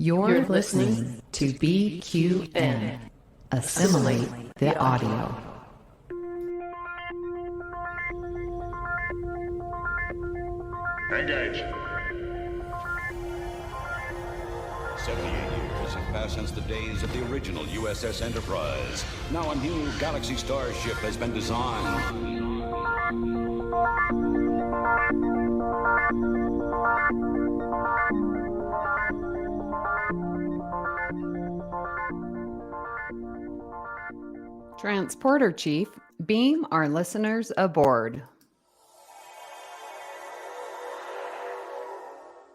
You're listening to BQN. Assimilate the audio. Engage. 78 years have passed since the days of the original USS Enterprise. Now a new Galaxy starship has been designed. Transporter Chief, beam our listeners aboard.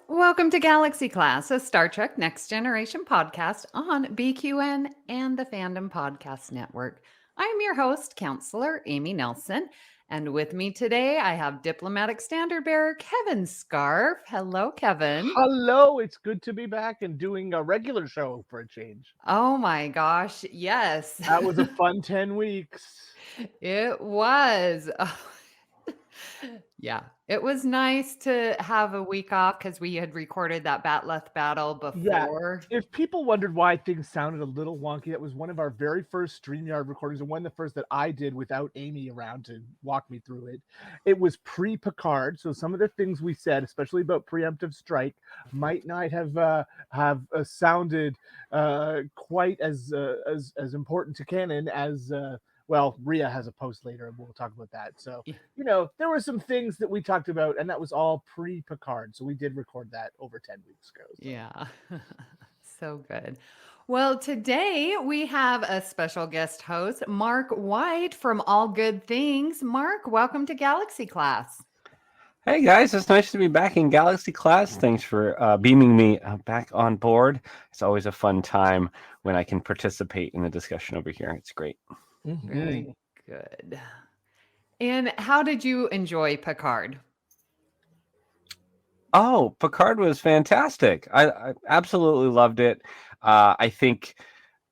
Welcome to Galaxy Class, a Star Trek Next Generation podcast on BQN and the Fandom Podcast Network. I am your host, Counselor Amy Nelson, and with me today I have Diplomatic Standard Bearer Kevin Scarf. Hello, Kevin. Hello, it's good to be back and doing a regular show for a change. Oh my gosh, yes. That was a fun 10 weeks. It was. Yeah, it was nice to have a week off because we had recorded that Batleth battle before. Yeah. If people wondered why things sounded a little wonky, that was one of our very first StreamYard recordings and one of the first that I did without Amy around to walk me through it. It was pre-Picard, so some of the things we said, especially about preemptive strike, might not have sounded quite as important to canon as well, Rhea has a post later, and we'll talk about that. So, there were some things that we talked about, and that was all pre-Picard. So we did record that over 10 weeks ago. So. Yeah, so good. Well, today we have a special guest host, Mark White from All Good Things. Mark, welcome to Galaxy Class. Hey guys, it's nice to be back in Galaxy Class. Thanks for beaming me back on board. It's always a fun time when I can participate in the discussion over here. It's great. Mm-hmm. Very good. And how did you enjoy Picard? Oh, Picard was fantastic. I absolutely loved it. I think,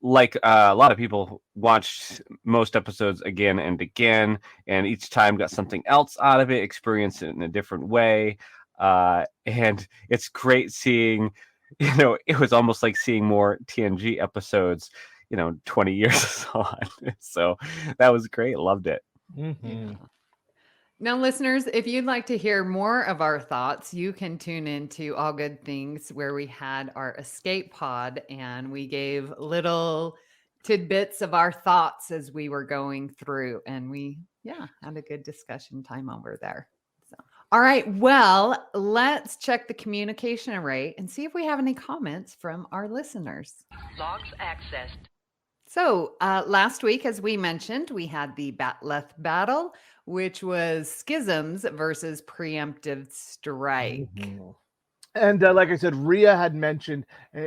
like a lot of people, watched most episodes again and again, and each time got something else out of it, experienced it in a different way. And it's great seeing, it was almost like seeing more TNG episodes 20 years on. So that was great. Loved it. Mm-hmm. Yeah. Now, listeners, if you'd like to hear more of our thoughts, you can tune into All Good Things, where we had our escape pod and we gave little tidbits of our thoughts as we were going through. And we, had a good discussion time over there. So, all right. Well, let's check the communication array and see if we have any comments from our listeners. Logs accessed. So last week, as we mentioned, we had the Batleth battle, which was schisms versus preemptive strike. Mm-hmm. And like I said, Rhea had mentioned,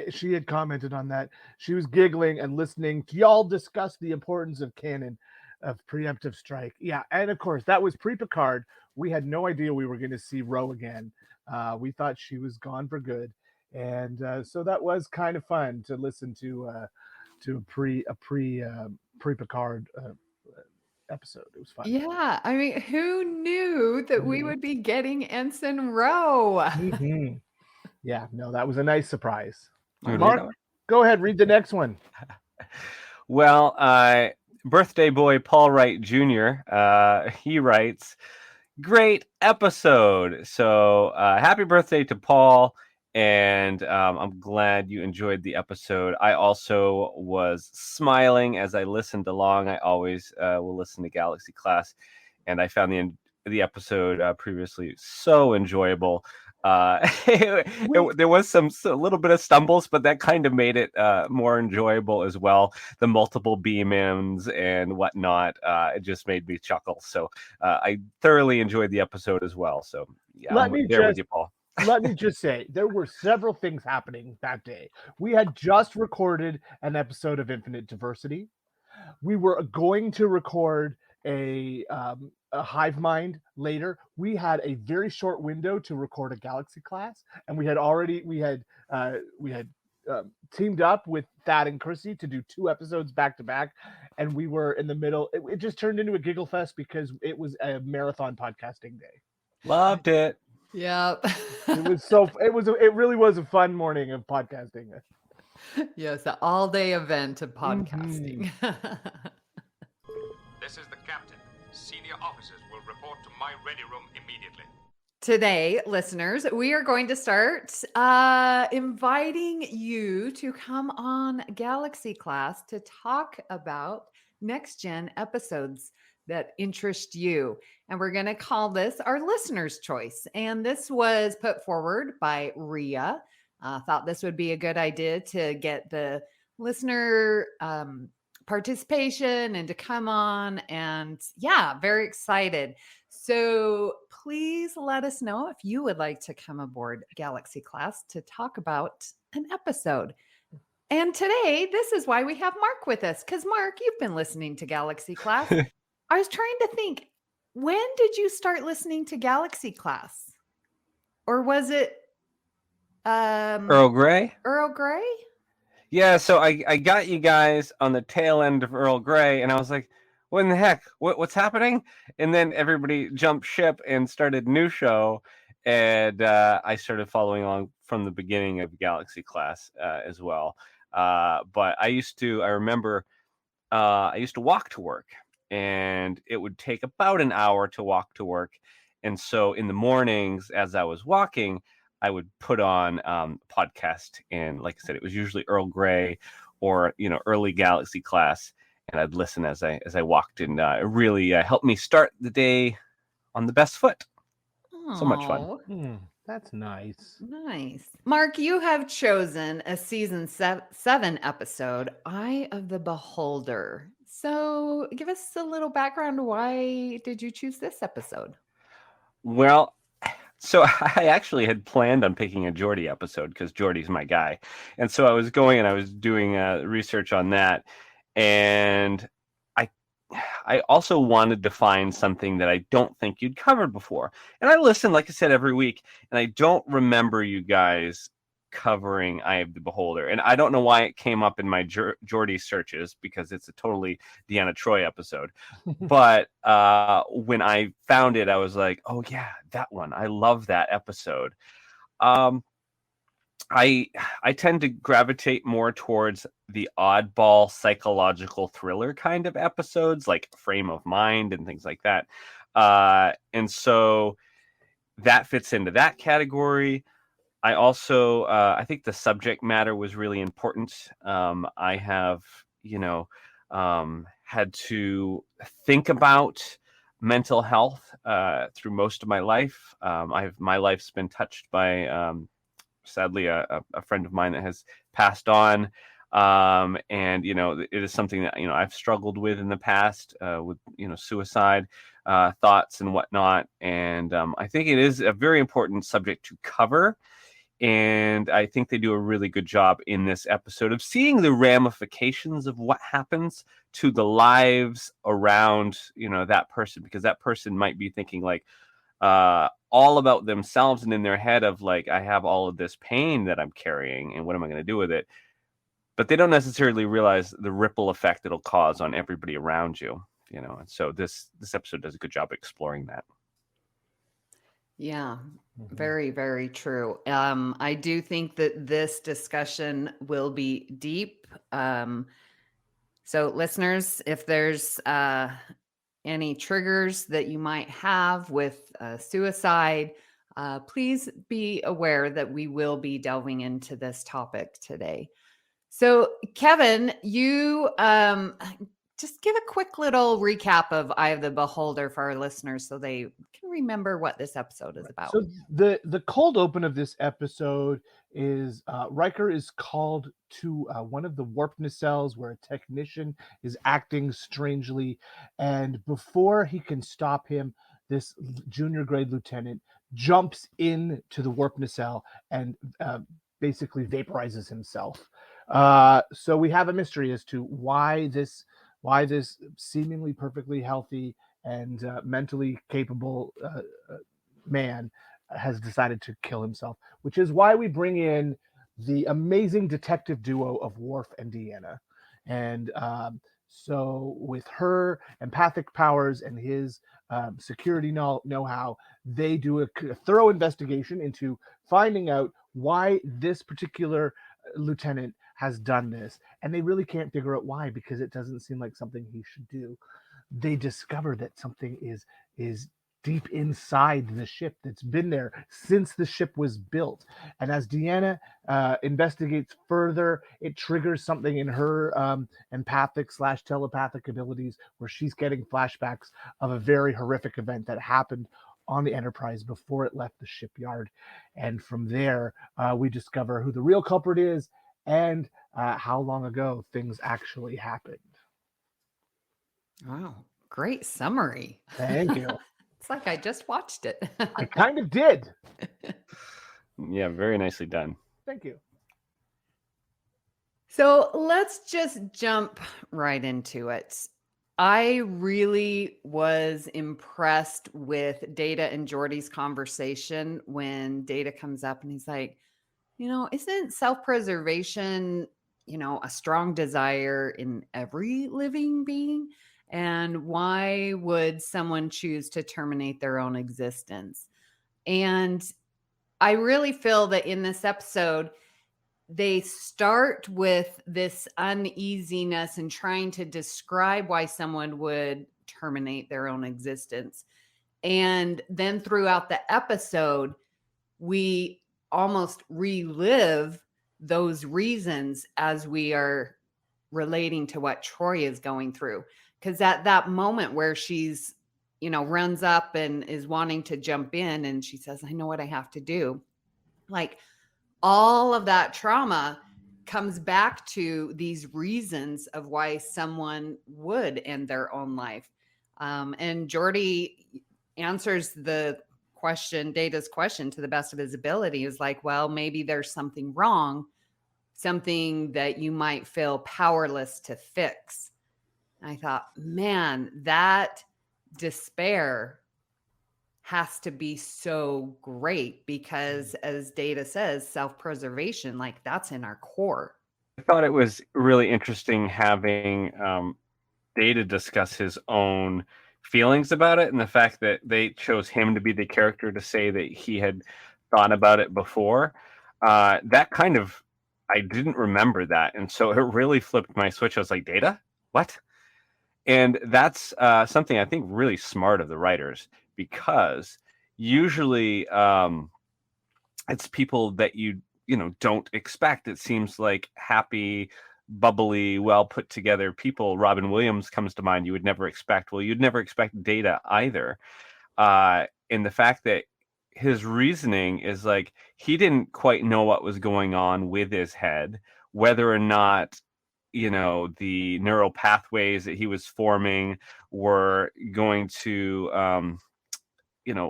she had commented on that. She was giggling and listening to y'all discuss the importance of canon of preemptive strike. Yeah, and of course, that was pre-Picard. We had no idea we were going to see Ro again. We thought she was gone for good. And so that was kind of fun to listen to a pre-Picard episode. It was fun. Yeah, I mean, who knew that we would be getting Ensign Ro? Mm-hmm. Yeah, no, that was a nice surprise. Who Mark, knew? go ahead, read the next one. Well, birthday boy Paul Wright Jr., he writes, great episode. So happy birthday to Paul. And I'm glad you enjoyed the episode. I also was smiling as I listened along. I always will listen to Galaxy Class, and I found the episode previously so enjoyable. There was a little bit of stumbles, but that kind of made it more enjoyable as well. The multiple beam-ins and whatnot, it just made me chuckle. So I thoroughly enjoyed the episode as well. So yeah, with you, Paul. Let me just say, there were several things happening that day. We had just recorded an episode of Infinite Diversity. We were going to record a Hive Mind later. We had a very short window to record a Galaxy Class, and we had teamed up with Thad and Chrissie to do 2 episodes back to back, and we were in the middle. It just turned into a giggle fest because it was a marathon podcasting day. Loved it. Yep. It really was a fun morning of podcasting. Yes, the all-day event of Mhm. podcasting. This is the captain. Senior officers will report to my ready room immediately. Today, listeners, we are going to start inviting you to come on Galaxy Class to talk about next gen episodes that interest you. And we're going to call this our listener's choice. And this was put forward by Ria. Thought this would be a good idea to get the listener participation and to come on. And yeah, very excited. So please let us know if you would like to come aboard Galaxy Class to talk about an episode. And today, this is why we have Mark with us. Because Mark, you've been listening to Galaxy Class. I was trying to think, when did you start listening to Galaxy Class? Or was it Earl Grey? Earl Grey? Yeah, so I got you guys on the tail end of Earl Grey, and I was like, what in the heck? What's happening? And then everybody jumped ship and started new show, and I started following along from the beginning of Galaxy Class as well. But I remember I used to walk to work, and it would take about an hour to walk to work. And so in the mornings, as I was walking, I would put on podcast, and like I said, it was usually Earl Grey or early Galaxy Class, and I'd listen as I walked, and it really helped me start the day on the best foot. So much fun. Aw. That's nice. Nice. Mark, you have chosen a season 7 episode, Eye of the Beholder. So give us a little background. Why did you choose this episode? Well, so I actually had planned on picking a Geordie episode because Geordie's my guy. And so I was going and I was doing research on that. And I also wanted to find something that I don't think you'd covered before. And I listen, like I said, every week, and I don't remember you guys covering Eye of the Beholder. And I don't know why it came up in my Geordie searches, because it's a totally Deanna Troi episode. But when I found it, I was like, oh yeah, that one. I love that episode. I tend to gravitate more towards the oddball psychological thriller kind of episodes, like Frame of Mind and things like that. And so that fits into that category. I also, I think the subject matter was really important. I have, had to think about mental health through most of my life. My life's been touched by, sadly, a friend of mine that has passed on. And, it is something that, I've struggled with in the past with, suicide thoughts and whatnot. And I think it is a very important subject to cover. And I think they do a really good job in this episode of seeing the ramifications of what happens to the lives around, that person, because that person might be thinking like all about themselves and in their head of like, I have all of this pain that I'm carrying and what am I going to do with it? But they don't necessarily realize the ripple effect it'll cause on everybody around you, and so this episode does a good job exploring that. Yeah, very, very true. I do think that this discussion will be deep. So listeners, if there's any triggers that you might have with suicide, please be aware that we will be delving into this topic today. So Kevin, you just give a quick little recap of Eye of the Beholder for our listeners so they can remember what this episode is about. So the cold open of this episode is Riker is called to one of the warp nacelles where a technician is acting strangely, and before he can stop him, this junior grade lieutenant jumps into the warp nacelle and basically vaporizes himself. So we have a mystery as to why this seemingly perfectly healthy and mentally capable man has decided to kill himself, which is why we bring in the amazing detective duo of Worf and Deanna. And so with her empathic powers and his security know-how, they do a thorough investigation into finding out why this particular lieutenant has done this, and they really can't figure out why, because it doesn't seem like something he should do. They discover that something is deep inside the ship that's been there since the ship was built. And as Deanna investigates further, it triggers something in her empathic/telepathic abilities, where she's getting flashbacks of a very horrific event that happened on the Enterprise before it left the shipyard. And from there, we discover who the real culprit is and how long ago things actually happened. Wow, great summary. Thank you. It's like I just watched it. I kind of did. Yeah, very nicely done. Thank you. So let's just jump right into it. I really was impressed with Data and Geordi's conversation when Data comes up and he's like, isn't self-preservation, a strong desire in every living being? And why would someone choose to terminate their own existence? And I really feel that in this episode, they start with this uneasiness and trying to describe why someone would terminate their own existence. And then throughout the episode, we almost relive those reasons as we are relating to what Troy is going through. Because at that moment where she's, runs up and is wanting to jump in and she says, I know what I have to do. Like, all of that trauma comes back to these reasons of why someone would end their own life. And Geordi answers the question, Data's question, to the best of his ability, is like, well, maybe there's something wrong, something that you might feel powerless to fix. And I thought, man, that despair has to be so great because, as Data says, self-preservation, like, that's in our core. I thought it was really interesting having Data discuss his own feelings about it, and the fact that they chose him to be the character to say that he had thought about it before. That kind of, I didn't remember that, and so it really flipped my switch. I was like, Data? What? And that's something I think really smart of the writers, because usually it's people that you don't expect. It seems like happy, bubbly, well put together people. Robin Williams comes to mind. You would never expect. Well, you'd never expect Data either. And the fact that his reasoning is like he didn't quite know what was going on with his head, whether or not the neural pathways that he was forming were going to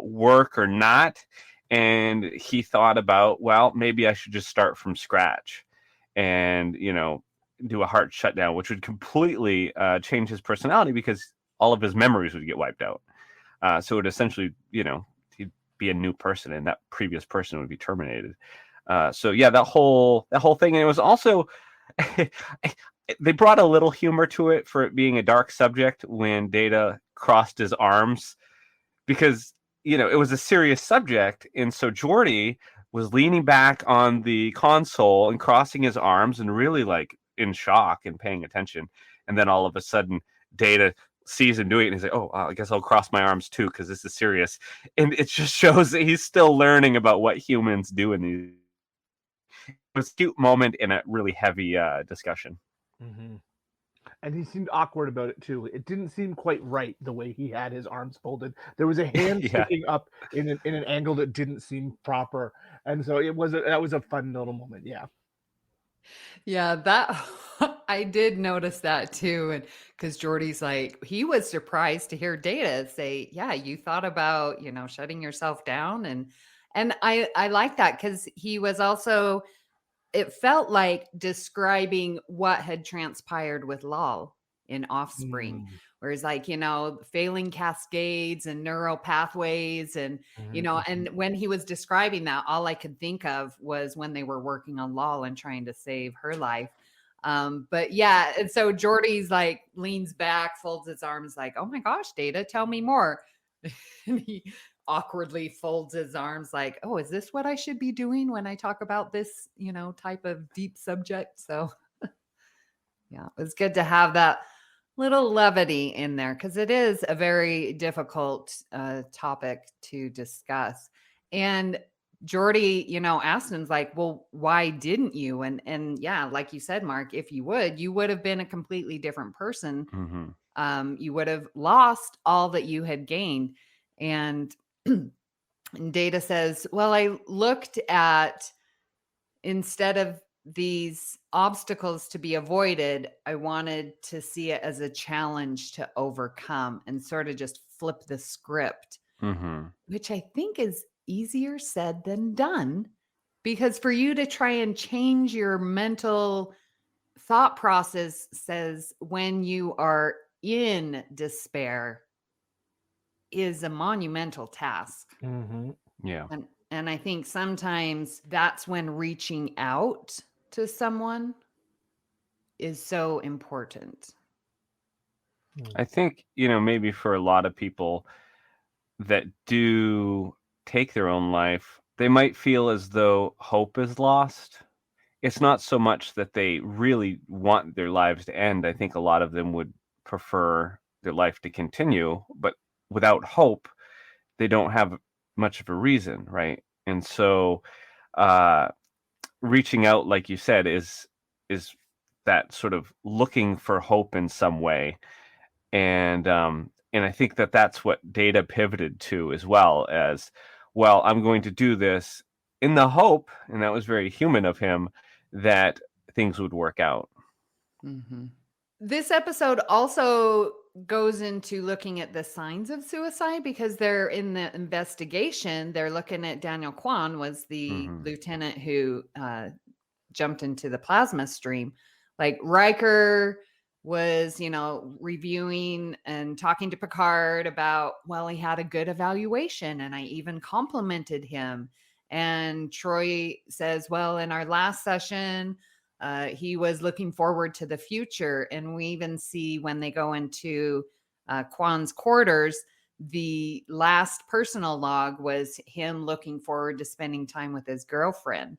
work or not. And he thought about, well, maybe I should just start from scratch and do a heart shutdown, which would completely change his personality, because all of his memories would get wiped out. So it would essentially he'd be a new person, and that previous person would be terminated. So yeah, that whole thing. And it was also they brought a little humor to it for it being a dark subject when Data crossed his arms, because it was a serious subject. And so Geordi was leaning back on the console and crossing his arms and really like in shock and paying attention. And then all of a sudden Data sees him doing it and he's like, oh, I guess I'll cross my arms too, because this is serious. And it just shows that he's still learning about what humans do in these. It was a cute moment in a really heavy discussion. Mm-hmm. And he seemed awkward about it too. It didn't seem quite right the way he had his arms folded. There was a hand sticking up in an angle that didn't seem proper, and so that was a fun little moment. Yeah, that I did notice that too. And because Geordi's like, he was surprised to hear Data say, yeah, you thought about shutting yourself down, and I like that, because he was also, it felt like describing what had transpired with Lal in Offspring, where it's like, failing cascades and neural pathways. And, and when he was describing that, all I could think of was when they were working on Lal and trying to save her life. But yeah, and so Geordi's like leans back, folds his arms like, oh my gosh, Data, tell me more. And he awkwardly folds his arms like, oh, is this what I should be doing when I talk about this, type of deep subject? So yeah, it was good to have that little levity in there because it is a very difficult topic to discuss. And Jordy, Aston's like, well, why didn't you? And yeah, like you said, Mark, if you would have been a completely different person. Mm-hmm. You would have lost all that you had gained. And Data says, well, I looked at, instead of these obstacles to be avoided, I wanted to see it as a challenge to overcome and sort of just flip the script, Mm-hmm. which I think is easier said than done, because for you to try and change your mental thought process says when you are in despair is a monumental task. Mm-hmm. Yeah. And I think sometimes that's when reaching out to someone is so important. I think, maybe for a lot of people that do take their own life, they might feel as though hope is lost. It's not so much that they really want their lives to end. I think a lot of them would prefer their life to continue, but without hope, they don't have much of a reason, right? And so reaching out, like you said, is that sort of looking for hope in some way. And I think that that's what Data pivoted to, as well as, well, I'm going to do this in the hope, and that was very human of him, that things would work out. Mm-hmm. This episode also goes into looking at the signs of suicide, because they're in the investigation. They're looking at Daniel Kwan was the lieutenant who jumped into the plasma stream. Like Riker was, reviewing and talking to Picard about, well, he had a good evaluation and I even complimented him. And Troy says, well, in our last session, he was looking forward to the future. And we even see when they go into Kwan's quarters, the last personal log was him looking forward to spending time with his girlfriend.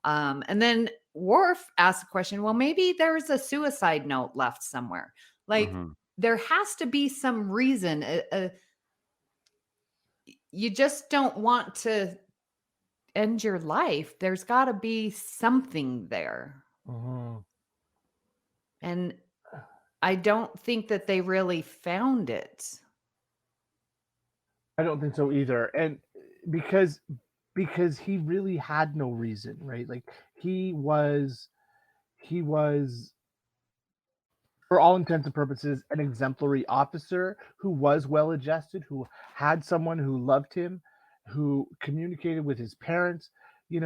And then Worf asked a question, well, maybe there's a suicide note left somewhere. Like there has to be some reason. You just don't want to end your life. There's got to be something there. And I don't think that they really found it. I don't think so either. And because he really had no reason, right? Like he was for all intents and purposes an exemplary officer who was well adjusted, who had someone who loved him, who communicated with his parents. He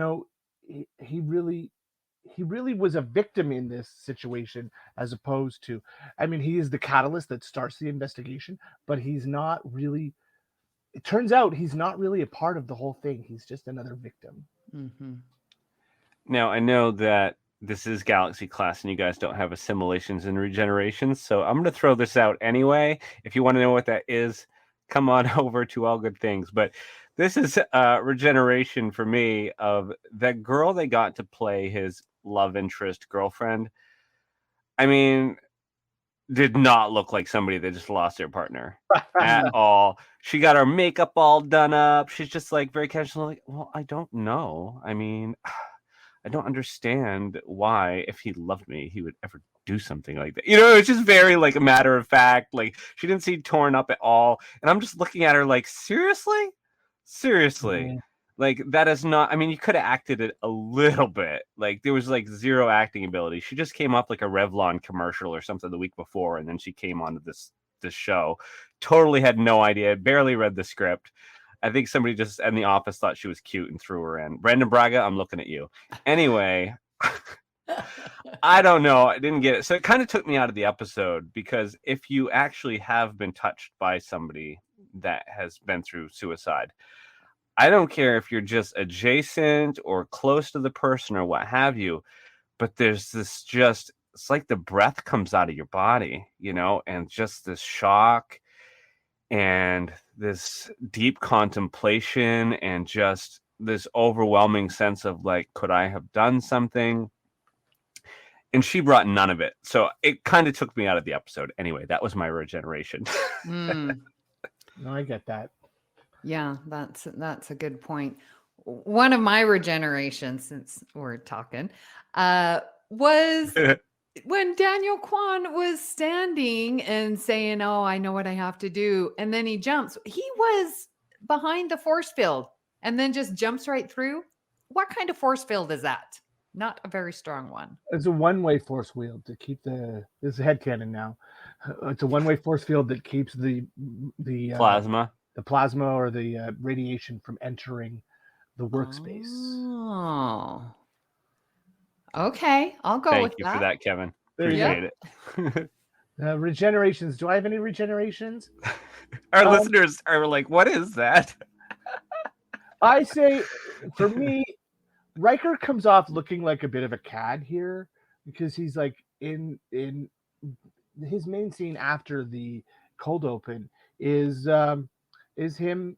really was a victim in this situation, as opposed to, I mean, he is the catalyst that starts the investigation, but he's not really, it turns out he's not really a part of the whole thing. He's just another victim. Now, I know that this is Galaxy class and you guys don't have assimilations and regenerations, so I'm going to throw this out anyway. If you want to know what that is, come on over to All Good Things. But this is regeneration for me of that girl they got to play his love interest girlfriend. I mean, did not look like somebody that just lost their partner at all. She got her makeup all done up. She's just like very casual, like, well, I don't know. I mean, I don't understand why, if he loved me, he would ever do something like that. It's just very like a matter of fact. Like she didn't seem torn up at all. And I'm just looking at her like, seriously? Like that is not, I mean, you could have acted it a little bit. Like there was like zero acting ability. She just came up like a Revlon commercial or something the week before. And then she came onto this show. Totally had no idea. Barely read the script. I think somebody just in the office thought she was cute and threw her in. Brandon Braga, I'm looking at you. Anyway, I don't know. I didn't get it. So it kind of took me out of the episode, because if you actually have been touched by somebody that has been through suicide, I don't care if you're just adjacent or close to the person or what have you, but there's this just, it's like the breath comes out of your body, and just this shock. and this deep contemplation and just this overwhelming sense of like, could I have done something? And she brought none of it. So it kind of took me out of the episode. Anyway, that was my regeneration. Mm, No, I get that. yeah, that's a good point. One of my regenerations, since we're talking, was when Daniel Kwan was standing and saying, "Oh, I know what I have to do," and then he jumps. He was behind the force field and then just jumps right through. What kind of force field is that? Not a very strong one. It's a one-way force field to keep this is headcanon now. It's a one-way force field that keeps the Plasma. the plasma or the radiation from entering the workspace. Oh, okay. I'll go Thank with you that. for that, Kevin. There you Appreciate it. Regenerations. Do I have any regenerations? Our listeners are like, what is that? I say, for me, Riker comes off looking like a bit of a cad here because he's like in his main scene after the cold open is him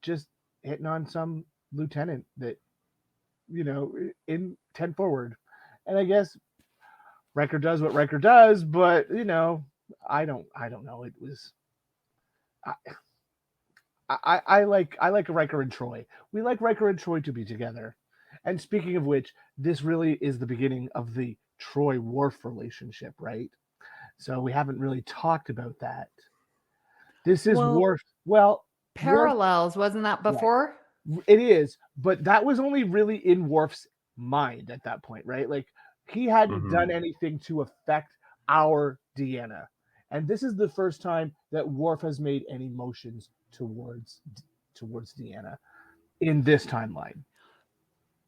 just hitting on some lieutenant that in 10 forward, and I guess Riker does what Riker does, but I don't know. It was I like Riker and Troy. We like Riker and Troy to be together. And speaking of which, this really is the beginning of the Troy-Worf relationship, right? So we haven't really talked about that. This is Worf. Well, parallels, wasn't that before? It is, but that was only really in Worf's mind at that point, right? Like he hadn't done anything to affect our Deanna. And this is the first time that Worf has made any motions towards Deanna in this timeline.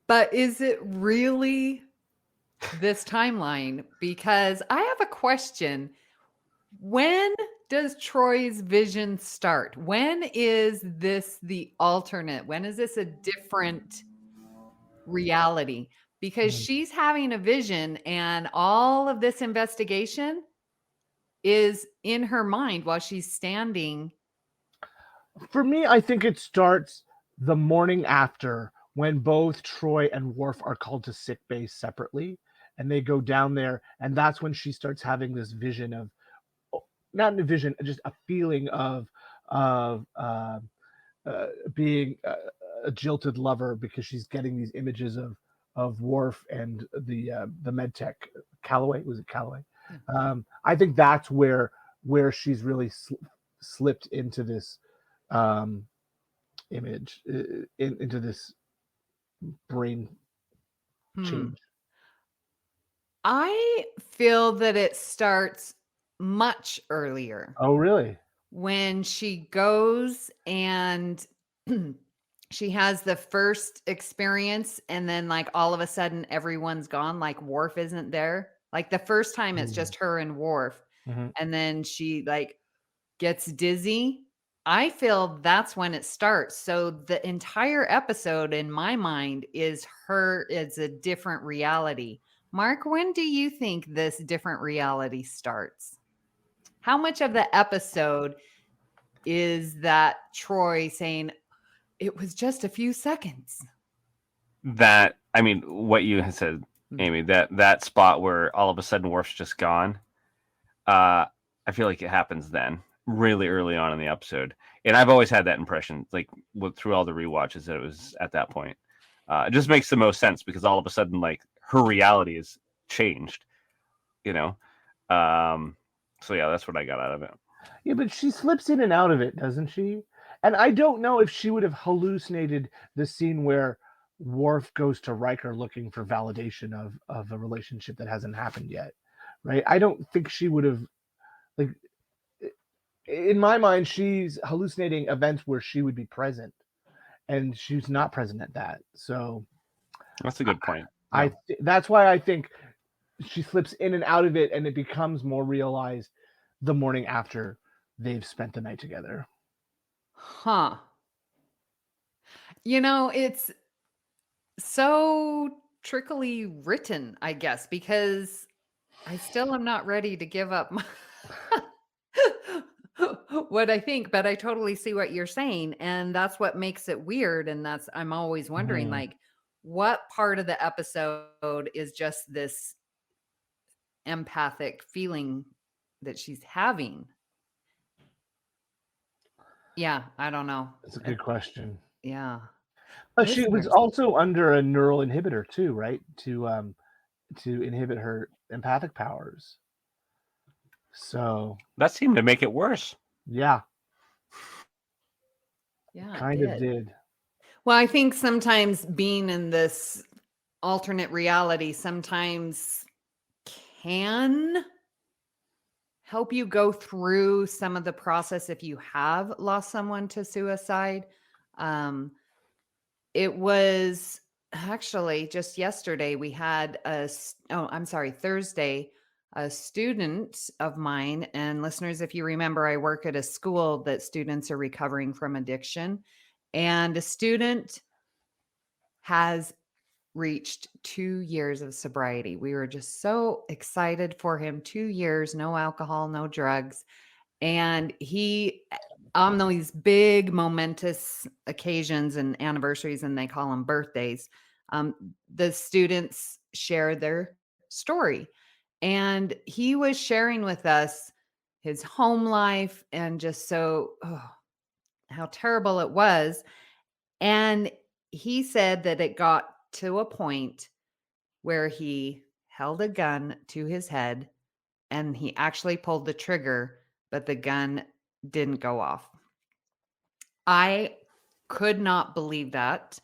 But is it really this timeline? Because I have a question. When does Troy's vision start? When is this the alternate? When is this a different reality? Because she's having a vision and all of this investigation is in her mind while she's standing. For me, I think it starts the morning after when both Troy and Worf are called to sick bay separately, and they go down there, and that's when she starts having this vision of, not a vision, just a feeling of being a jilted lover, because she's getting these images of Worf and the medtech Calloway. Was it Calloway? I think that's where she's really slipped into this image, into this brain change. I feel that it starts much earlier. Oh, really? When she goes and she has the first experience, and then like all of a sudden everyone's gone, like Worf isn't there. Like the first time it's just her and Worf, and then she like gets dizzy. I feel that's when it starts. So the entire episode in my mind is a different reality. Mark, when do you think this different reality starts? How much of the episode is that Troy saying it was just a few seconds? That, I mean, what you had said, Amy, that spot where all of a sudden Worf's just gone. I feel like it happens then, really early on in the episode. And I've always had that impression, like through all the rewatches, that it was at that point. It just makes the most sense because all of a sudden, like, her reality is changed, So yeah, that's what I got out of it. Yeah, but she slips in and out of it, doesn't she? And I don't know if she would have hallucinated the scene where Worf goes to Riker looking for validation of a relationship that hasn't happened yet, right? I don't think she would have, like, in my mind, she's hallucinating events where she would be present, and she's not present at that. So that's a good point. That's why I think she slips in and out of it, and it becomes more realized the morning after they've spent the night together. Huh. It's so trickily written, I guess, because I still am not ready to give up what I think, but I totally see what you're saying. And that's what makes it weird. And I'm always wondering, Mhm. like, what part of the episode is just this empathic feeling that she's having? Yeah, I don't know. That's a good question. Yeah. But she was Listeners. also under a neural inhibitor too, right? To inhibit her empathic powers. So That seemed to make it worse. yeah, Yeah, it kind of did. did. Well, I think sometimes being in this alternate reality sometimes can help you go through some of the process if you have lost someone to suicide. It was actually just yesterday we had Thursday, a student of mine, and listeners, if you remember, I work at a school that students are recovering from addiction, and a student has reached 2 years of sobriety. We were just so excited for him. 2 years, no alcohol, no drugs. And he, on these big momentous occasions and anniversaries, and they call them birthdays, the students share their story. And he was sharing with us his home life and just how terrible it was. And he said that it got to a point where he held a gun to his head and he actually pulled the trigger, but the gun didn't go off. I could not believe that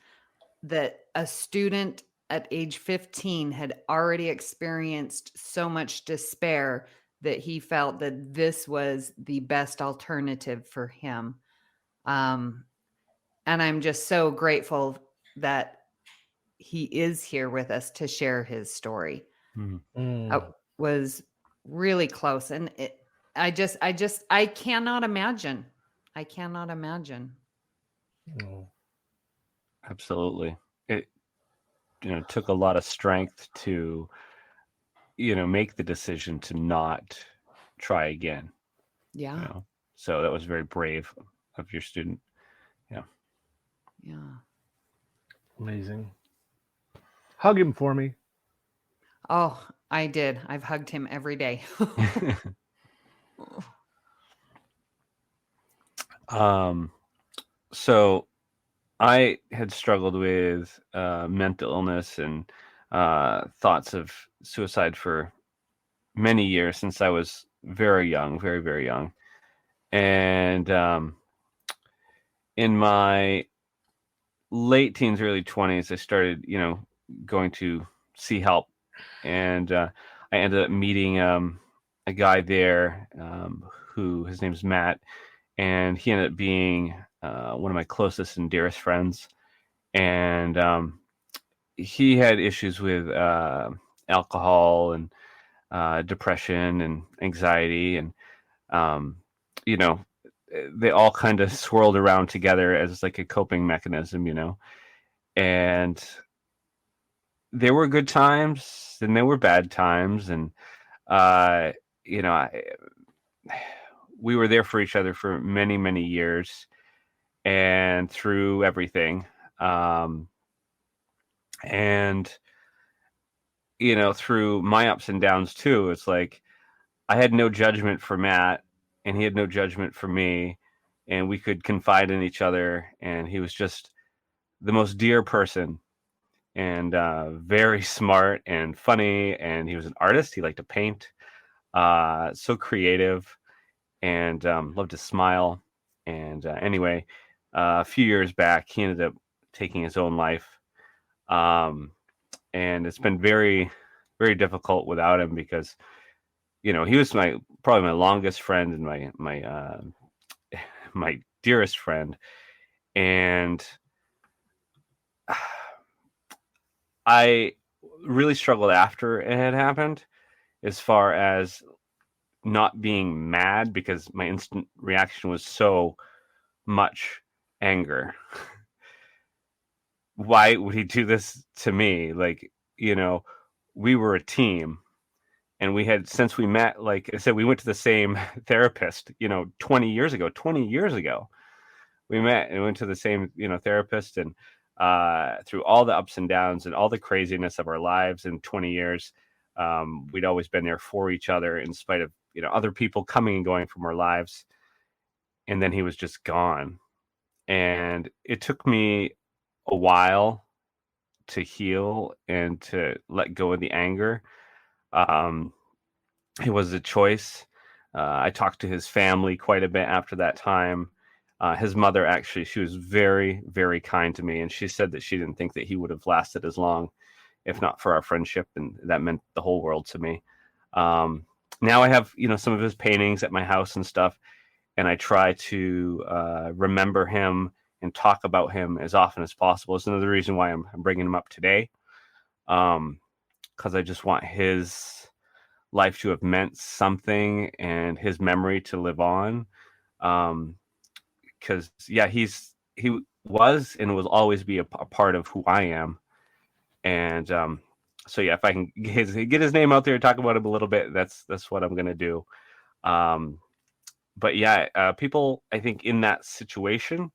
a student at age 15 had already experienced so much despair that he felt that this was the best alternative for him. And I'm just so grateful that he is here with us to share his story. Mm. Was really close. And I cannot imagine. I cannot imagine. Oh. Absolutely. It took a lot of strength to make the decision to not try again. Yeah. So that was very brave of your student. Yeah. Amazing. Hug him for me. Oh, I did. I've hugged him every day. So I had struggled with mental illness and thoughts of suicide for many years since I was very young, very, very young. And in my late teens, early 20s, I started, going to see help. And I ended up meeting a guy there who his name's Matt. And he ended up being one of my closest and dearest friends. And he had issues with alcohol and depression and anxiety. And, they all kind of swirled around together as like a coping mechanism, and there were good times and there were bad times. And, we were there for each other for many, many years and through everything. And, through my ups and downs too, it's like I had no judgment for Matt and he had no judgment for me, and we could confide in each other. And he was just the most dear person and very smart and funny. And he was an artist. He liked to paint, so creative, and loved to smile. And anyway, a few years back, he ended up taking his own life. And it's been very, very difficult without him because, he was probably my longest friend and my dearest friend. And I really struggled after it had happened, as far as not being mad, because my instant reaction was so much anger. Why would he do this to me? Like, we were a team, And we had, since we met, like I said, we went to the same therapist, 20 years ago. We met and went to the same, therapist, and through all the ups and downs and all the craziness of our lives in 20 years, we'd always been there for each other in spite of, other people coming and going from our lives. And then he was just gone. And it took me a while to heal and to let go of the anger. It was a choice. I talked to his family quite a bit after that time. His mother, actually, she was very, very kind to me. And she said that she didn't think that he would have lasted as long if not for our friendship. And that meant the whole world to me. Now I have, some of his paintings at my house and stuff. And I try to remember him and talk about him as often as possible. It's another reason why I'm bringing him up today. Because I just want his life to have meant something and his memory to live on. Because he was and will always be a part of who I am. And so yeah, if I can get his name out there and talk about him a little bit, that's what I'm gonna do. But yeah, people, I think, in that situation,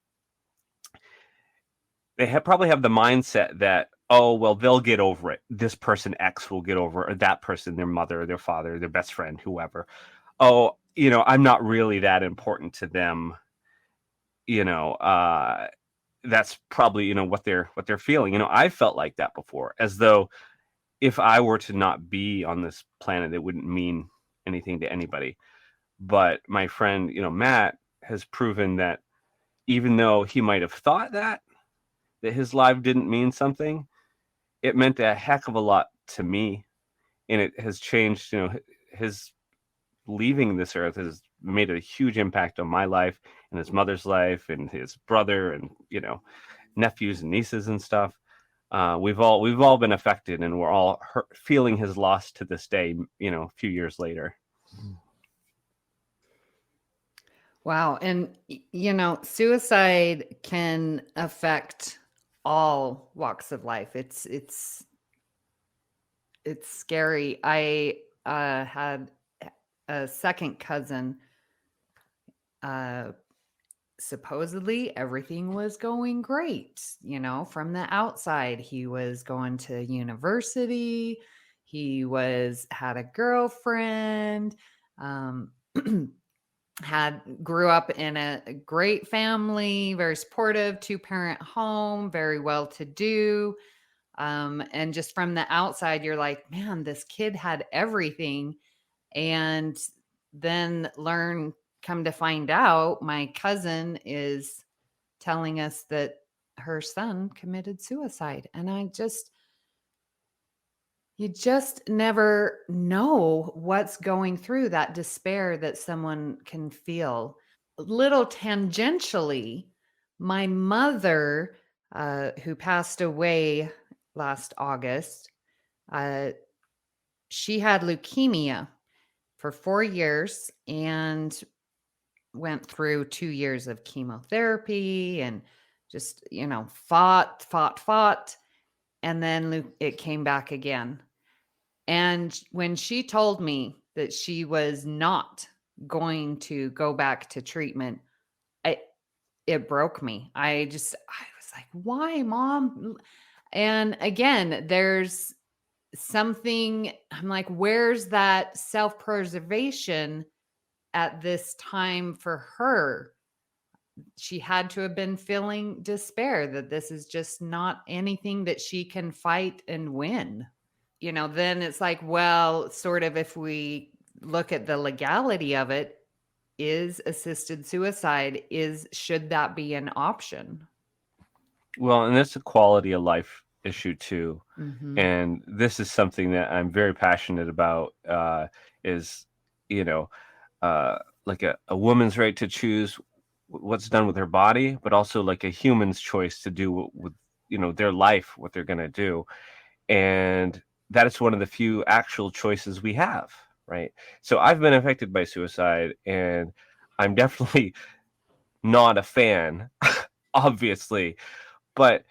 they probably have the mindset that, oh, well, they'll get over it. This person X will get over it, or that person, their mother, their father, their best friend, whoever. Oh, I'm not really that important to them. That's probably, what they're feeling. I felt like that before, as though if I were to not be on this planet, it wouldn't mean anything to anybody. But my friend, Matt, has proven that even though he might have thought that his life didn't mean something, it meant a heck of a lot to me. And it has changed, his leaving this earth has made a huge impact on my life and his mother's life and his brother and, nephews and nieces and stuff. We've all been affected, and we're all feeling his loss to this day, a few years later. Wow. And, suicide can affect all walks of life. It's scary. I had a second cousin. Supposedly everything was going great. From the outside, he was going to university. He had a girlfriend, grew up in a great family, very supportive, 2-parent home, very well-to-do. And just from the outside, you're like, man, this kid had everything. And then come to find out, my cousin is telling us that her son committed suicide. And you just never know what's going through, that despair that someone can feel. Little tangentially, my mother, who passed away last August, she had leukemia for 4 years and went through 2 years of chemotherapy and just, fought. And then it came back again. And when she told me that she was not going to go back to treatment, it broke me. I was like, why, Mom? And again, there's something, I'm like, where's that self-preservation at this time for her? She had to have been feeling despair that this is just not anything that she can fight and win. Then it's like, well, sort of, if we look at the legality of it, is assisted suicide, should that be an option? Well, and it's a quality of life issue too. Mm-hmm. And this is something that I'm very passionate about, is, like a woman's right to choose what's done with her body, but also like a human's choice to do with, their life, what they're going to do. And that is one of the few actual choices we have, right? So I've been affected by suicide, and I'm definitely not a fan, obviously, but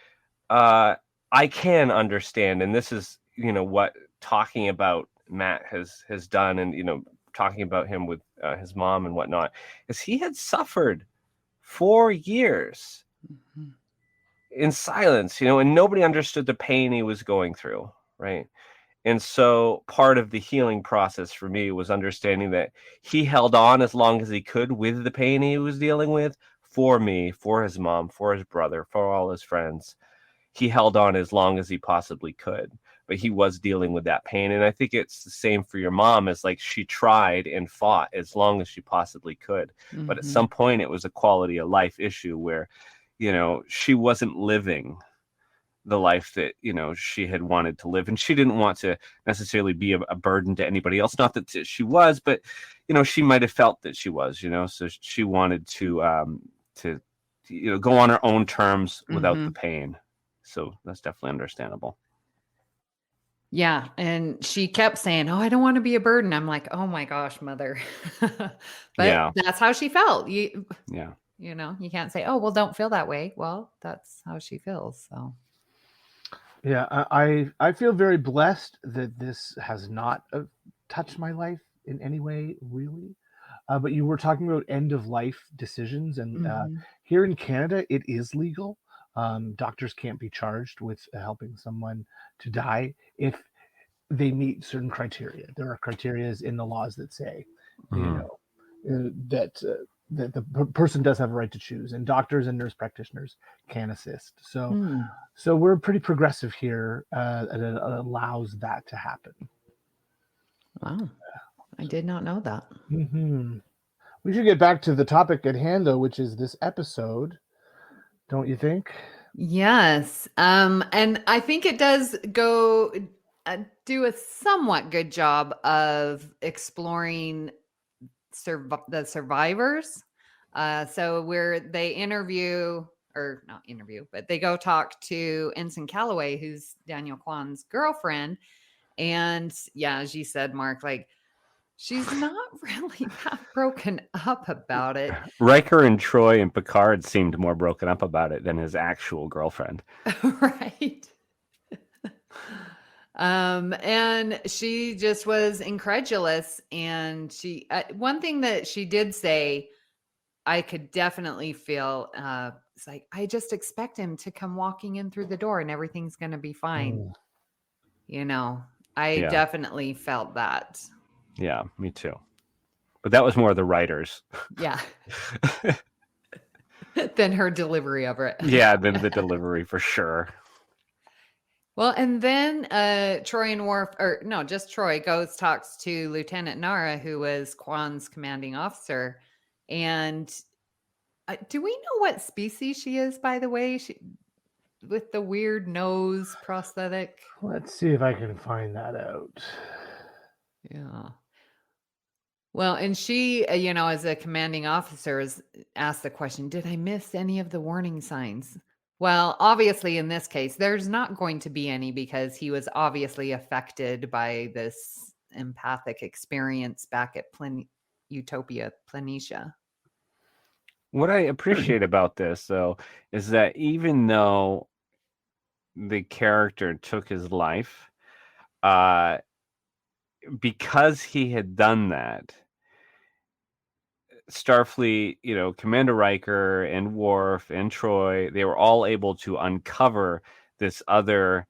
I can understand, and this is, what talking about Matt has done, and talking about him with his mom and whatnot, is he had suffered 4 years in silence, and nobody understood the pain he was going through, right? And so part of the healing process for me was understanding that he held on as long as he could with the pain he was dealing with, for me, for his mom, for his brother, for all his friends. He held on as long as he possibly could, but he was dealing with that pain. And I think it's the same for your mom. It's like she tried and fought as long as she possibly could. But at some point it was a quality of life issue where, she wasn't living the life that, she had wanted to live. And she didn't want to necessarily be a burden to anybody else. Not that she was, but, she might have felt that she was, so she wanted to go on her own terms without the pain. So that's definitely understandable. Yeah. And she kept saying, "Oh, I don't want to be a burden." I'm like, "Oh my gosh, mother." But that's how she felt. You can't say, "Oh, well, don't feel that way." Well, that's how she feels. So. Yeah, I feel very blessed that this has not touched my life in any way, really. But you were talking about end of life decisions, and here in Canada, it is legal. Doctors can't be charged with helping someone to die if they meet certain criteria. There are criteria in the laws that say, that the person does have a right to choose, and doctors and nurse practitioners can assist. So we're pretty progressive here, and it allows that to happen. Wow, I did not know that. We should get back to the topic at hand, though, which is this episode. Don't you think? Yes. And I think it does go do a somewhat good job of exploring the survivors. So where they they go talk to Ensign Calloway, who's Daniel Kwan's girlfriend. And yeah, as you said, Mark, like, she's not really that broken up about it. Riker and Troy and Picard seemed more broken up about it than his actual girlfriend. Right. And she just was incredulous. And she, one thing that she did say, I could definitely feel, it's like, I just expect him to come walking in through the door and everything's going to be fine. I definitely felt that. Yeah, me too. But that was more the writers. Yeah. Than her delivery of it. Yeah, than the delivery for sure. Well, and then Troy and Worf, or no, just Troy talks to Lieutenant Nara, who was Kwan's commanding officer. And do we know what species she is, by the way? With the weird nose prosthetic. Let's see if I can find that out. Yeah. Well, and she, as a commanding officer, is asked the question, did I miss any of the warning signs? Well, obviously, in this case, there's not going to be any because he was obviously affected by this empathic experience back at Utopia Planitia. What I appreciate about this, though, is that even though the character took his life, because he had done that, Starfleet, Commander Riker and Worf and Troy, they were all able to uncover this other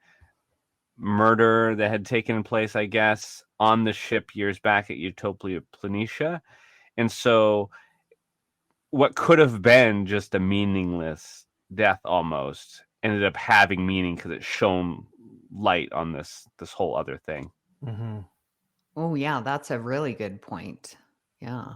murder that had taken place, I guess, on the ship years back at Utopia Planitia. And so what could have been just a meaningless death almost ended up having meaning because it shone light on this whole other thing. Oh, yeah, that's a really good point. Yeah.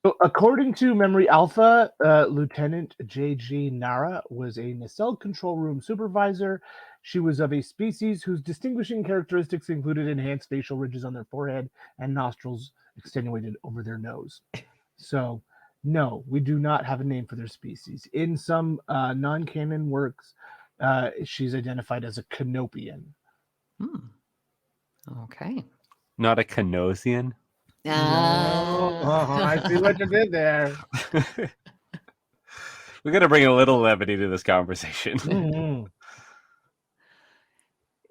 So according to Memory Alpha, Lieutenant J.G. Nara was a nacelle control room supervisor. She was of a species whose distinguishing characteristics included enhanced facial ridges on their forehead and nostrils extenuated over their nose. So, no, we do not have a name for their species. In some non-canon works, she's identified as a Canopian. Okay. Not a Canosian? I see what you did there. We got to bring a little levity to this conversation.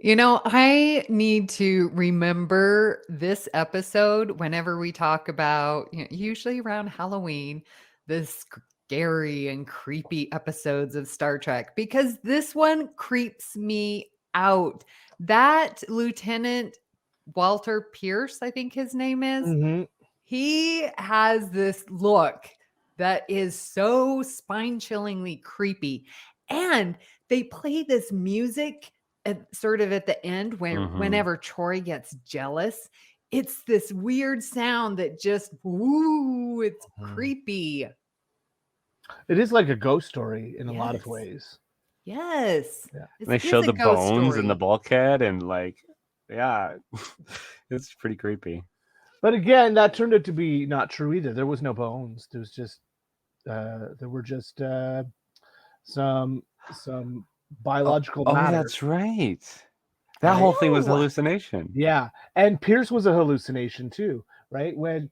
I need to remember this episode whenever we talk about, usually around Halloween, the scary and creepy episodes of Star Trek, because this one creeps me out. That Lieutenant Walter Pierce, I think his name is, Mhm. he has this look that is so spine-chillingly creepy. And they play this music sort of at the end whenever Troy gets jealous. It's this weird sound that just it's creepy. It is like a ghost story in a lot of Yes. ways. Yes. Yeah. It They is show a the ghost bones in the story. bulkhead and it's pretty creepy. But again, that turned out to be not true either. There was no bones. There was just there were just some biological matter. That's right. That whole thing was a Oh. hallucination. Yeah, and Pierce was a hallucination too, right? When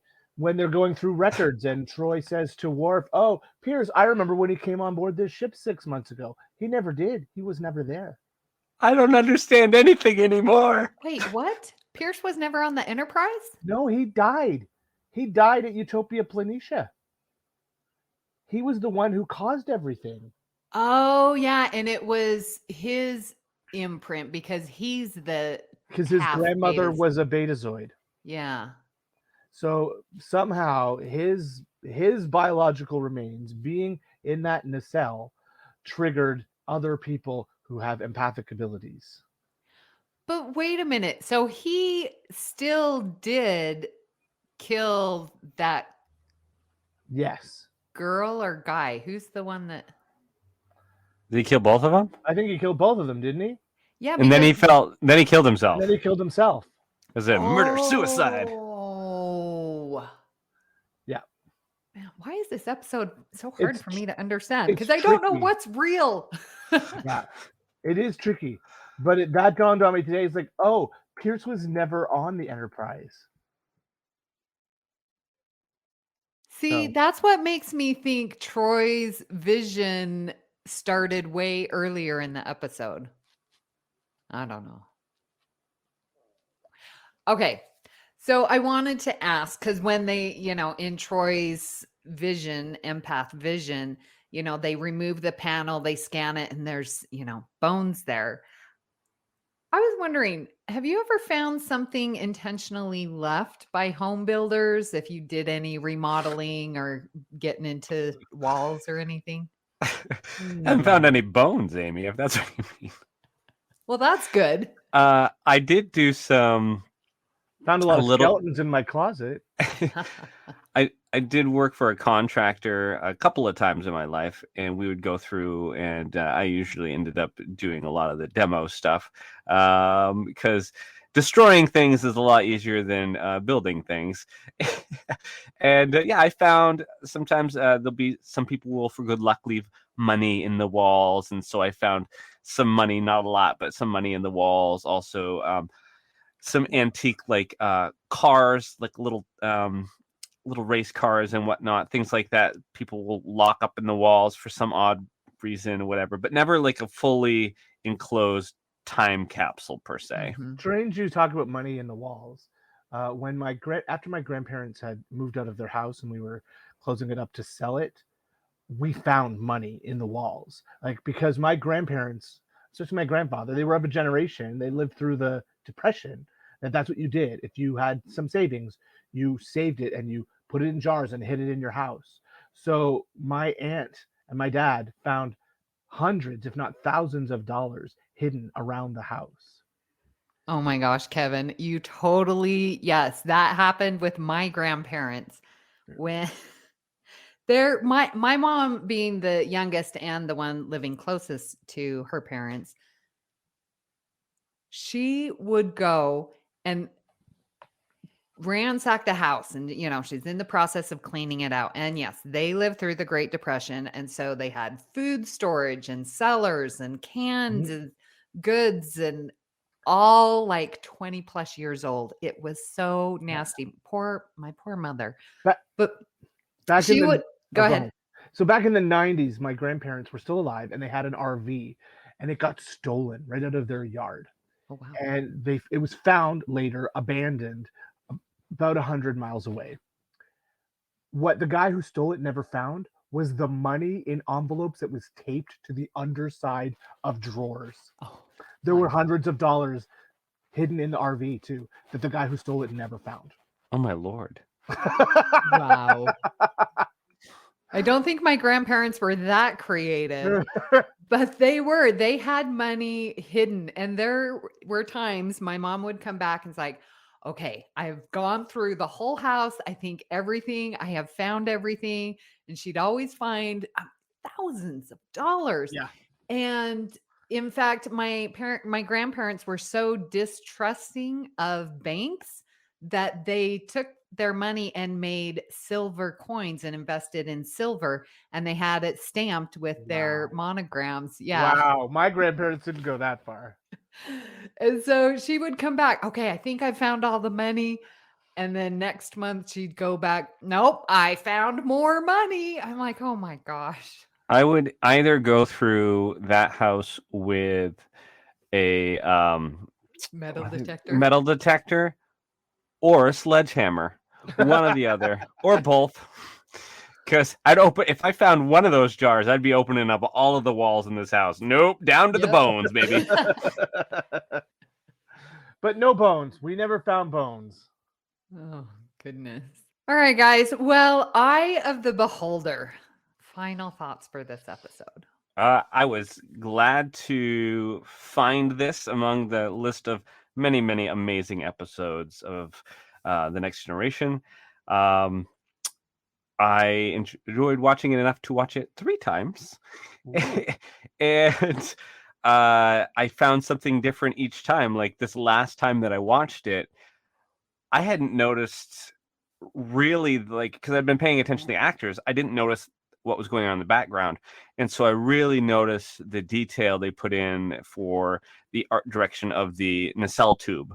they're going through records and Troy says to Worf, "Oh, Pierce, I remember when he came on board this ship 6 months ago. He never did. He was never there." I don't understand anything anymore. Wait, what? Pierce was never on the Enterprise? No, he died. He died at Utopia Planitia. He was the one who caused everything. Oh, yeah, and it was his imprint because he's the Because his half grandmother Betazoid. was a Betazoid. Yeah. So somehow his biological remains being in that nacelle triggered other people who have empathic abilities. But wait a minute. So he still did kill that Yes. girl or guy? Who's the one that? Did he kill both of them? I think he killed both of them, didn't he? Yeah. And then he killed himself. And then he killed himself. It was a murder-suicide. Oh. Yeah. Man, why is this episode so hard for me to understand? it's Because I don't know tricky. what's real. Yeah. It is tricky. But that dawned on me today. It's like, oh, Pierce was never on the Enterprise. See, So- that's what makes me think Troy's vision started way earlier in the episode. I don't know. Okay. So I wanted to ask, because when they, in Troy's vision, empath vision, they remove the panel, they scan it, and there's, bones there. I was wondering, have you ever found something intentionally left by home builders if you did any remodeling or getting into walls or anything? I haven't found any bones, Amy, if that's what you mean. Well, that's good. I did do some. Found a lot of skeletons in my closet. I did work for a contractor a couple of times in my life, and we would go through, and I usually ended up doing a lot of the demo stuff because destroying things is a lot easier than building things. And I found sometimes there'll be some people will, for good luck, leave money in the walls, and so I found some money, not a lot, but some money in the walls. Also, some antique cars, like little race cars and whatnot, things like that. People will lock up in the walls for some odd reason or whatever, but never like a fully enclosed time capsule per se. Mhm. Strange you talk about money in the walls. When after my grandparents had moved out of their house and we were closing it up to sell it, we found money in the walls. Because my grandparents, especially my grandfather, they were of a generation, they lived through the Depression, that's what you did. If you had some savings, you saved it and you put it in jars and hid it in your house. So my aunt and my dad found hundreds, if not thousands of dollars hidden around the house. Oh my gosh, Kevin, you totally, yes, that happened with my grandparents when my mom being the youngest and the one living closest to her parents, she would go and ransack the house, and she's in the process of cleaning it out. And yes, they lived through the Great Depression, and so they had food storage and cellars and cans and goods, and all like 20 plus years old. It was so nasty. My poor mother. But back she in would go ahead. So back in the 90s, my grandparents were still alive and they had an RV and it got stolen right out of their yard. Oh, wow. and it was found later abandoned about 100 miles away. What the guy who stole it never found was the money in envelopes that was taped to the underside of drawers. Oh, There my were hundreds of dollars hidden in the RV too that the guy who stole it never found. Oh my Lord. wow. I don't think my grandparents were that creative, but they had money hidden. And there were times my mom would come back and it's like, okay, I've gone through the whole house. I think everything, I have found everything. And she'd always find thousands of dollars. Yeah. And in fact, my grandparents were so distrusting of banks that they took their money and made silver coins and invested in silver, and they had it stamped with their monograms. Yeah. Wow. My grandparents didn't go that far. And so she would come back. Okay, I think I found all the money. And then next month she'd go back. Nope, I found more money. I'm like, oh my gosh. I would either go through that house with a Metal detector. metal detector or a sledgehammer, one or the other, or both. Because I'd open, if I found one of those jars, I'd be opening up all of the walls in this house. Nope, down to the bones, baby. But no bones. We never found bones. Oh, goodness. All right, guys. Well, Eye of the Beholder. Final thoughts for this episode. I was glad to find this among the list of many, many amazing episodes of The Next Generation. I enjoyed watching it enough to watch it 3 times. And I found something different each time. Like this last time that I watched it, I hadn't noticed really, like, because I've been paying attention to the actors, I didn't notice what was going on in the background. And so I really noticed the detail they put in for the art direction of the nacelle tube.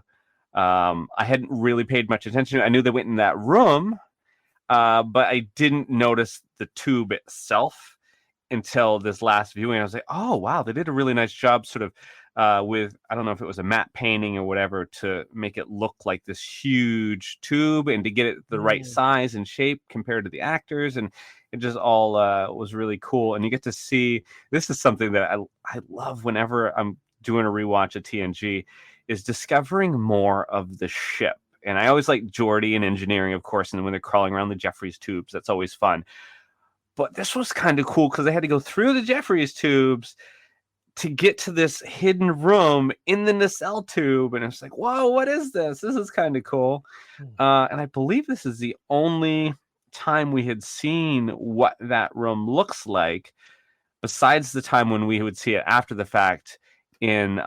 I hadn't really paid much attention. I knew they went in that room, but I didn't notice the tube itself until this last viewing. I was like, oh, wow, they did a really nice job sort of with, I don't know if it was a matte painting or whatever, to make it look like this huge tube and to get it the right size and shape compared to the actors. And it just all was really cool. And you get to see, this is something that I love whenever I'm doing a rewatch of TNG, is discovering more of the ship. And I always like Geordi and engineering, of course, and when they're crawling around the Jeffries tubes, that's always fun. But this was kind of cool because they had to go through the Jeffries tubes to get to this hidden room in the nacelle tube. And it's like, whoa, what is this? This is kind of cool. And I believe this is the only time we had seen what that room looks like, besides the time when we would see it after the fact in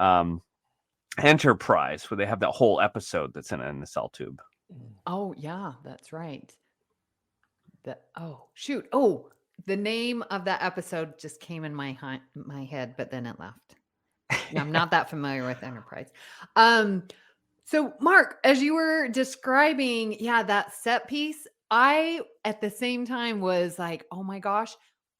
Enterprise, where they have that whole episode that's in a nacelle tube. Oh, yeah, that's right. The name of that episode just came in my head, but then it left. I'm not that familiar with Enterprise. So Mark, as you were describing, that set piece, I at the same time was like, oh my gosh,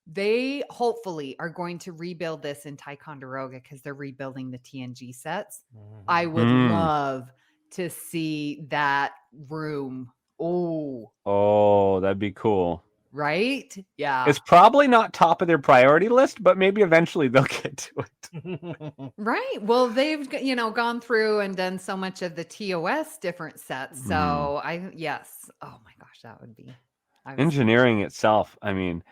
they hopefully are going to rebuild this in Ticonderoga because they're rebuilding the TNG sets. I would love to see that room. Oh, that'd be cool. Right? Yeah. It's probably not top of their priority list, but maybe eventually they'll get to it. Right. Well, they've, gone through and done so much of the TOS different sets. So yes. Oh my gosh, that would be engineering itself. I mean,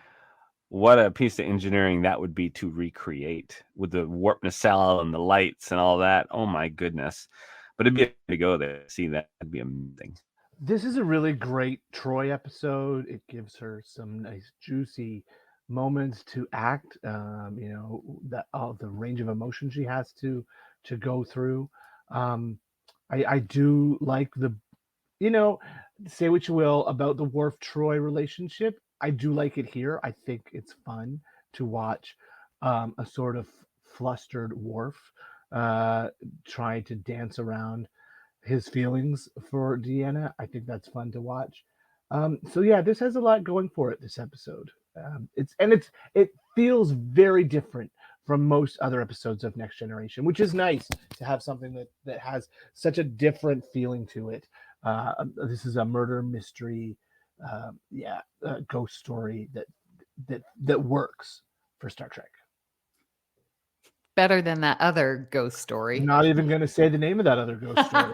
what a piece of engineering that would be to recreate with the warp nacelle and the lights and all that. Oh my goodness. But it'd be to go there, see that. It'd be amazing. This is a really great Troy episode. It gives her some nice, juicy moments to act. That the range of emotion she has to go through. I do like the, say what you will about the Worf Troy relationship. I do like it here. I think it's fun to watch a sort of flustered Worf trying to dance around his feelings for Deanna. I think that's fun to watch. This has a lot going for it, this episode. It feels very different from most other episodes of Next Generation, which is nice to have something that has such a different feeling to it. This is a murder mystery, ghost story that works for Star Trek. Better than that other ghost story. Not even going to say the name of that other ghost story.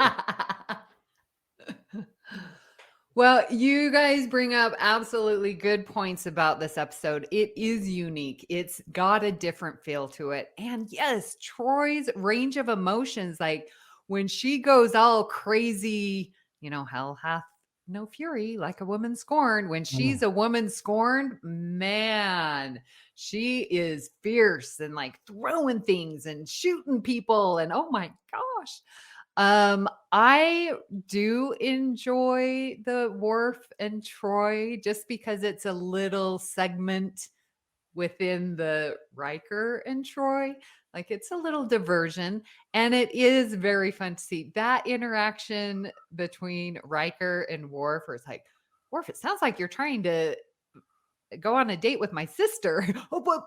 Well, you guys bring up absolutely good points about this episode. It is unique. It's got a different feel to it. And yes, Troy's range of emotions, like when she goes all crazy, hell hath no fury like a woman scorned. When she's a woman scorned, man, she is fierce and like throwing things and shooting people. And oh my gosh. I do enjoy the Worf and Troy just because it's a little segment within the Riker and Troy. Like it's a little diversion, and it is very fun to see that interaction between Riker and Worf. Where it's like, Worf, it sounds like you're trying to go on a date with my sister. Oh, but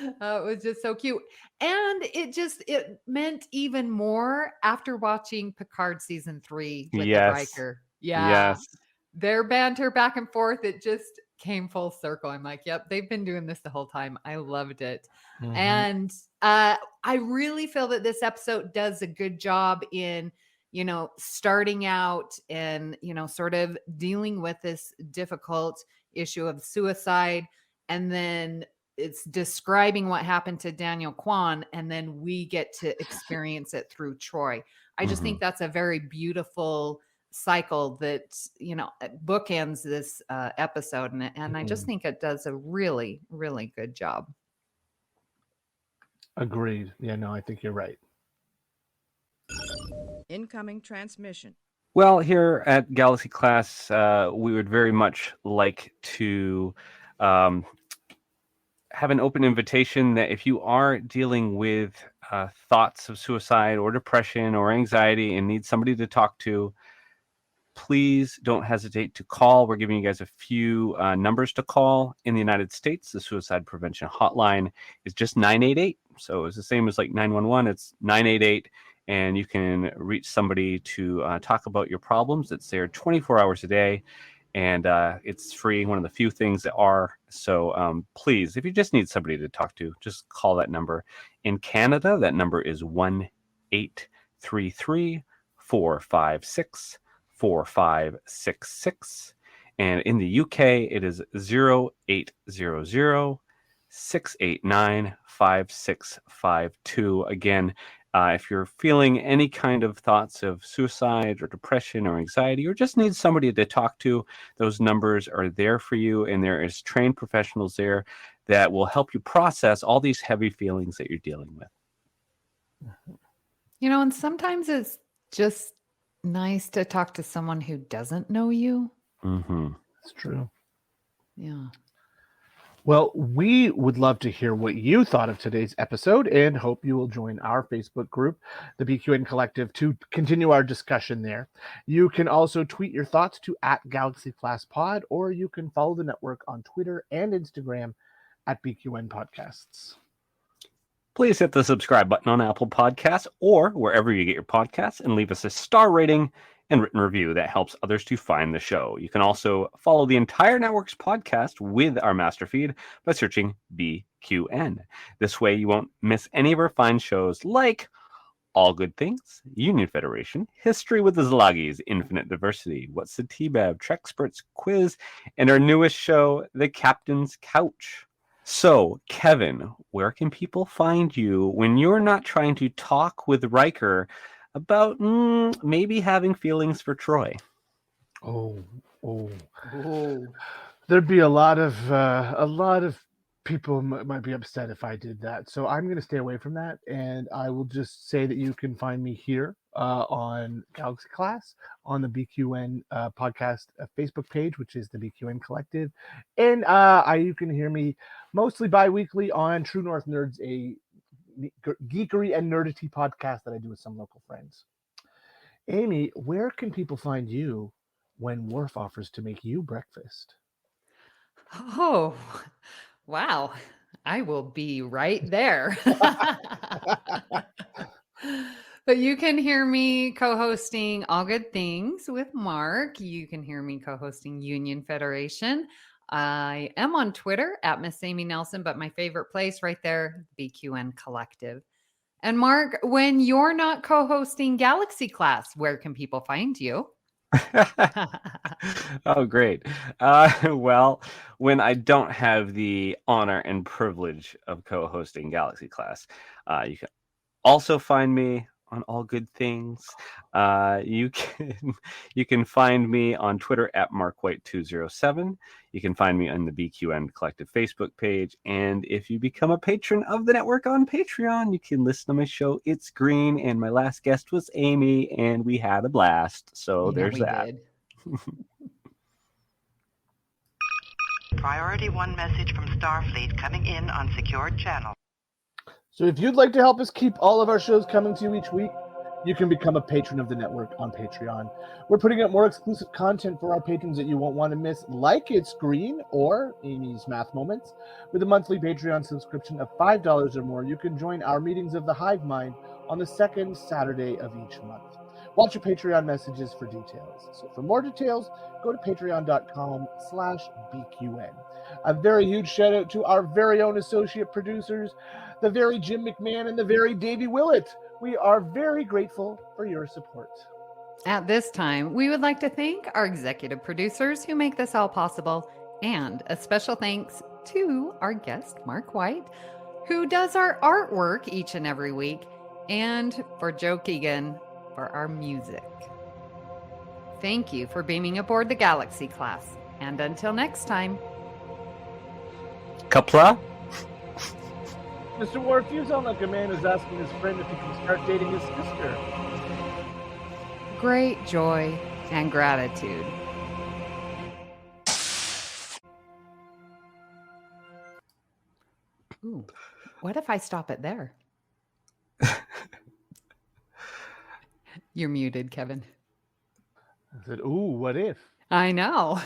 it was just so cute. And it meant even more after watching Picard season 3 with the Riker. Yeah. Yes. Their banter back and forth, it just came full circle. I'm like, yep, they've been doing this the whole time. I loved it. Mhm. And I really feel that this episode does a good job in, starting out and, sort of dealing with this difficult issue of suicide. And then it's describing what happened to Daniel Kwan, and then we get to experience it through Troy. I just think that's a very beautiful cycle that bookends this episode, and I just think it does a really, really good job. Agreed. Yeah, no, I think you're right. Incoming transmission. Well, here at Galaxy Class, we would very much like to have an open invitation that if you are dealing with thoughts of suicide or depression or anxiety and need somebody to talk to, please don't hesitate to call. We're giving you guys a few numbers to call. In the United States, the suicide prevention hotline is just 988. So it's the same as like 911. It's 988. And you can reach somebody to talk about your problems. It's there 24 hours a day. And it's free, one of the few things that are. So please, if you just need somebody to talk to, just call that number. In Canada, that number is 1-833-456-4566. And in the UK, it is 0800-689-5652. Again, if you're feeling any kind of thoughts of suicide or depression or anxiety, or just need somebody to talk to, those numbers are there for you. And there is trained professionals there that will help you process all these heavy feelings that you're dealing with. And sometimes it's just nice to talk to someone who doesn't know you. That's true. Yeah. Well, we would love to hear what you thought of today's episode and hope you will join our Facebook group, the BQN Collective, to continue our discussion there. You can also tweet your thoughts to @GalaxyClassPod, or you can follow the network on Twitter and Instagram @BQN Podcasts. Please hit the subscribe button on Apple Podcasts or wherever you get your podcasts and leave us a star rating and written review that helps others to find the show. You can also follow the entire network's podcast with our master feed by searching BQN. This way you won't miss any of our fine shows like All Good Things, Union Federation, History with the Szilagys, Infinite Diversity, What's the T-Bab, Trexperts Quiz, and our newest show, The Captain's Couch. So, Kevin, where can people find you when you're not trying to talk with Riker about maybe having feelings for Troy? Oh. There'd be a lot of people might be upset if I did that. So I'm going to stay away from that. And I will just say that you can find me here on Galaxy Class, on the BQN podcast Facebook page, which is the BQN Collective. And you can hear me mostly bi-weekly on True North Nerds, a geekery and nerdity podcast that I do with some local friends. Amy, where can people find you when Worf offers to make you breakfast? Oh, wow. I will be right there. But you can hear me co-hosting All Good Things with Mark. You can hear me co-hosting Union Federation. I am on Twitter at Miss Amy Nelson, but my favorite place right there, BQN Collective. And Mark, when you're not co-hosting Galaxy Class, where can people find you? Oh, great. Well, when I don't have the honor and privilege of co-hosting Galaxy Class, you can also find me on All Good Things. You can find me on Twitter at MarkWhite207. You can find me on the BQN Collective Facebook page. And if you become a patron of the network on Patreon, you can listen to my show, It's Green. And my last guest was Amy, and we had a blast. So there's that. Did. Priority 1 message from Starfleet coming in on secured channel. So if you'd like to help us keep all of our shows coming to you each week, you can become a patron of the network on Patreon. We're putting up more exclusive content for our patrons that you won't want to miss, like It's Green or Amy's Math Moments. With a monthly Patreon subscription of $5 or more, you can join our meetings of the Hive Mind on the second Saturday of each month. Watch your Patreon messages for details. So for more details, go to patreon.com/BQN. A very huge shout out to our very own associate producers, the very Jim McMahon and the very Davey Willett. We are very grateful for your support. At this time, we would like to thank our executive producers who make this all possible, and a special thanks to our guest, Mark White, who does our artwork each and every week, and for Joe Keegan for our music. Thank you for beaming aboard the Galaxy Class, and until next time. Kapla? Mr. Worf, you sound like a man who's asking his friend if he can start dating his sister. Great joy and gratitude. Ooh, what if I stop it there? You're muted, Kevin. I said, ooh, what if? I know.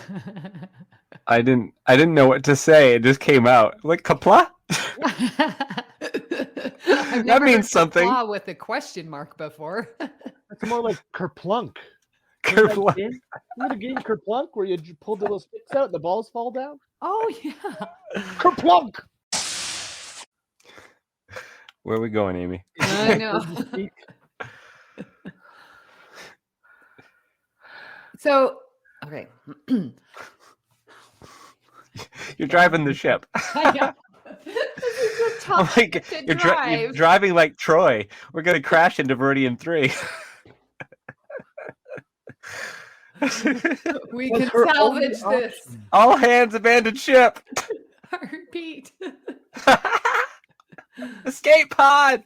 I didn't know what to say. It just came out. Like kapla? I've That never means heard something. kapla with a question mark before. That's more like kerplunk. Kerplunk. Remember the game Kerplunk where you pull the little sticks out and the balls fall down? Oh, yeah. Kerplunk! Where are we going, Amy? I know. So, okay. You're driving the ship. I know. This is a tough Like, to you're drive. driving like Troy. We're going to crash into Viridian 3. We Was can her salvage only this. All hands abandoned ship. I repeat. Escape pod.